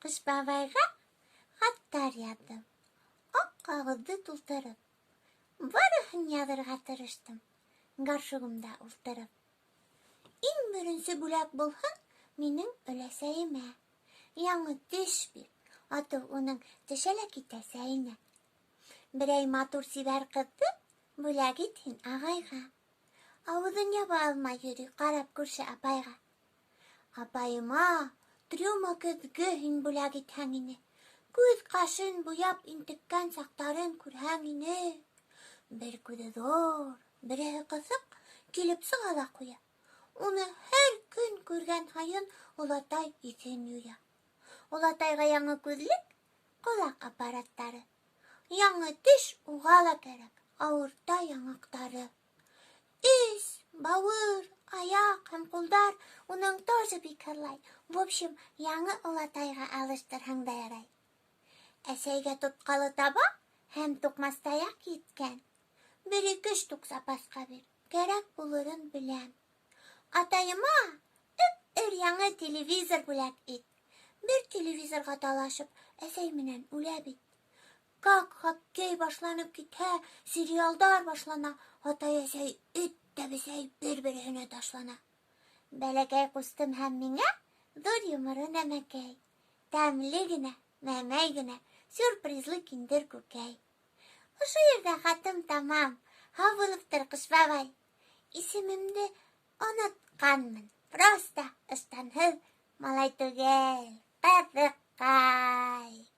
Кыш бабайға хаттар яҙҙым. Аҡ ҡағыҙҙы тултырып. Барыһын яҙырға тырыштым, гаршугымда ултырып. Иң беренсе бүләк булһын минең өләсәйемә. Яңы теш бир, атыу уның тешәлә китәсәйенә. Берәй матур сибәр ҡыҙҙы бүләк итһен ағайға. Ауыҙын яба алмай йөрөй ҡарап күрше апайға. Апайыма трюма көҙгө һин бүләк итһәң ине. Күҙ ҡашын буяп интеккән саҡтарын күрһәң ине. Бер күҙе ҙур, береһе ҡыҫыҡ килеп сыға ла ҡуя. Уны һәр көн күргән һайын олатай иҫен юя. Олатайға яңы күҙлек, ҡолаҡ аппараттары. Яңы теш уға ла кәрәк, ауырта яңаҡтары. Эс, бауыр, аяҡ һәм ҡулдар уның тоже бик һырлай. В общем, яңы олатайға алыштырһаң да ярай. Әсәйгә тотҡалы таба һәм туҡмастаяҡ еткән. Бер-ике штук запасҡа бир, кәрәк булырын беләм. Атайыма өр яңы телевизор бүләк ит. Бер телевизорға талашып, әсәй менән үлә бит. Как хоккей башланып китһә, сериалдар башлана, атай-әсәй эт тәбесәй бер-береһенә ташлана. Бәләкәй ҡустым һәм миңә ҙур йоморо нәмәкәй. Тәмле генә, мәмәй генә, сюрпризлы киндер күкәй. Ошо ерҙә хатым тамам. Һау булып тор, Ҡыш бабай. Исемемде онотҡанмын. Просто ыштанһыҙ малай түгел, ҡыҙыҡай.